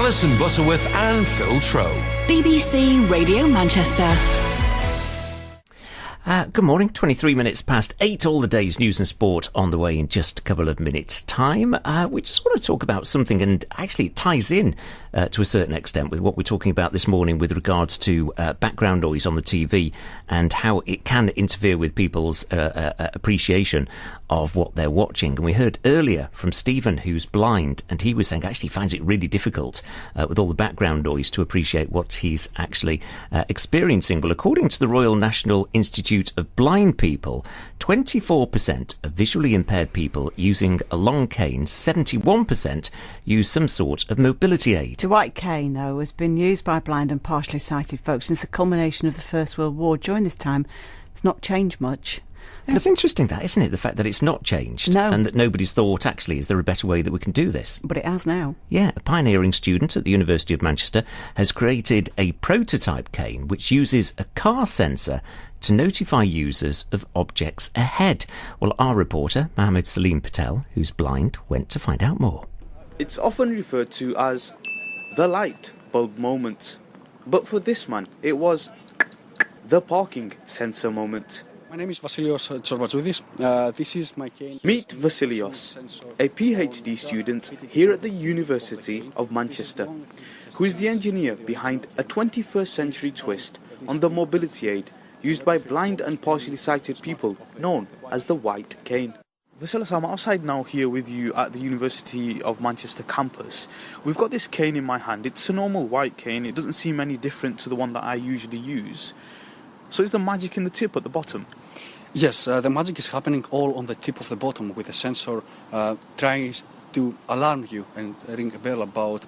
Alison Butterworth and Phil Trow. BBC Radio Manchester. Good morning, 23 minutes past 8, all the day's news and sport on the way in just a couple of minutes' time. We just want to talk about something, and actually it ties in to a certain extent with what we're talking about this morning with regards to background noise on the TV and how it can interfere with people's appreciation of what they're watching. And we heard earlier from Stephen, who's blind, and he was saying actually finds it really difficult with all the background noise to appreciate what he's actually experiencing. Well, according to the Royal National Institute of Blind People, 24% of visually impaired people using a long cane, 71% use some sort of mobility aid. The white cane, though, has been used by blind and partially sighted folks since the culmination of the First World War. During this time, it's not changed much. It's interesting, that, isn't it? The fact that it's not changed. No. And that nobody's thought, actually, is there a better way that we can do this? But it has now. Yeah, a pioneering student at the University of Manchester has created a prototype cane which uses a car sensor to notify users of objects ahead. Well, our reporter, Mohammed Salim Patel, who's blind, went to find out more. It's often referred to as the light bulb moment. But for this man, it was the parking sensor moment. My name is Vasilios Tsorbatsoudis. This is my cane. Meet Vasilios, a PhD student here at the University of Manchester, who is the engineer behind a 21st century twist on the mobility aid used by blind and partially sighted people, known as the white cane. Vasilios, I'm outside now here with you at the University of Manchester campus. We've got this cane in my hand. It's a normal white cane. It doesn't seem any different to the one that I usually use. So is the magic in the tip at the bottom? Yes, the magic is happening all on the tip of the bottom with a sensor trying to alarm you and ring a bell about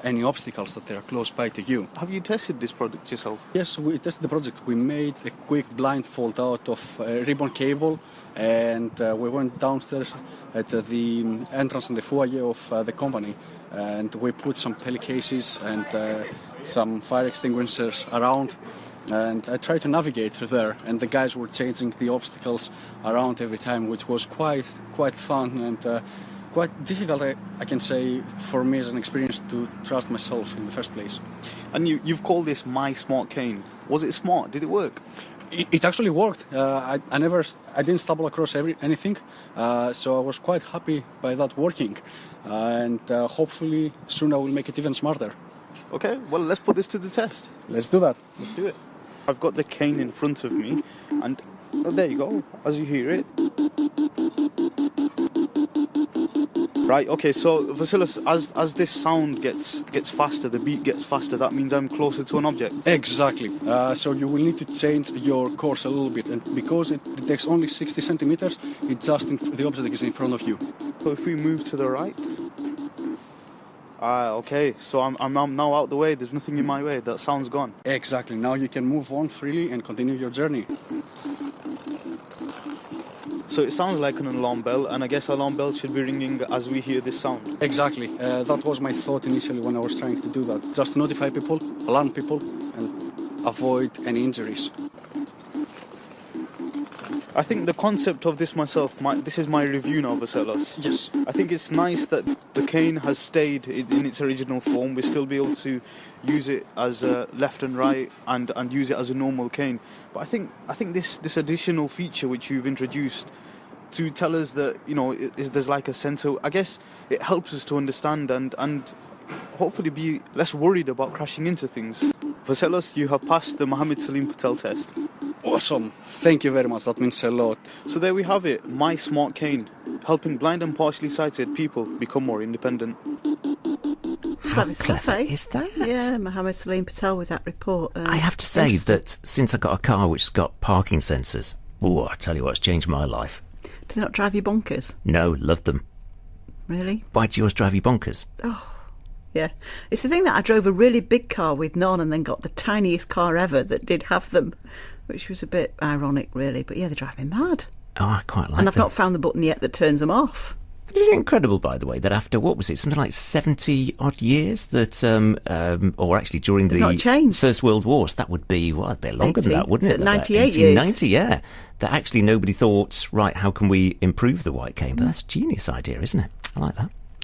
any obstacles that are close by to you. Have you tested this product yourself? Yes, we tested the project. We made a quick blindfold out of ribbon cable, and we went downstairs at the entrance in the foyer of the company, and we put some telecases and some fire extinguishers around. And I tried to navigate through there, and the guys were changing the obstacles around every time, which was quite fun and quite difficult, I can say, for me as an experience to trust myself in the first place. And you've called this My Smart Cane. Was it smart? Did it work? It actually worked. I didn't stumble across anything, so I was quite happy by that working. And hopefully soon I will make it even smarter. Okay, well, let's put this to the test. Let's do that. Let's do it. I've got the cane in front of me, and there you go, as you hear it. Right, okay, so Vasilis, as this sound gets faster, the beat gets faster, that means I'm closer to an object. Exactly. So you will need to change your course a little bit, and because it takes only 60 centimeters, it's just the object is in front of you. So if we move to the right... okay, so I'm now out the way, there's nothing in my way, that sound's gone. Exactly, now you can move on freely and continue your journey. So it sounds like an alarm bell, and I guess alarm bells should be ringing as we hear this sound. Exactly, that was my thought initially when I was trying to do that. Just to notify people, alarm people, and avoid any injuries. I think the concept of this myself, this is my review now, Vasilos. Yes. I think it's nice that the cane has stayed in its original form. We'll still be able to use it as left and right and use it as a normal cane. But I think this additional feature which you've introduced to tell us that, you know, there's like a sensor, I guess it helps us to understand and hopefully be less worried about crashing into things. Vasilos, you have passed the Mohammed Salim Patel test. Awesome. Thank you very much. That means a lot. So there we have it. My Smart Cane, helping blind and partially sighted people become more independent. How Clever stuff, eh? is that? Yeah, Mohammed Salim Patel with that report. I have to say that since I got a car which has got parking sensors, I tell you what, it's changed my life. Do they not drive you bonkers? No, love them. Really? Why do yours drive you bonkers? Oh, yeah. It's the thing that I drove a really big car with none and then got the tiniest car ever that did have them, which was a bit ironic, really. But yeah, they drive me mad. Oh, I quite like And I've them. not found the button yet that turns them off. Isn't it incredible, by the way, that after, what was it, something like 70-odd years that, or actually during the First World War, so that would be, well, a bit longer than that, wouldn't it? 98 years. 1890, yeah. That actually nobody thought, right, how can we improve the white cane? But that's a genius idea, isn't it? I like that.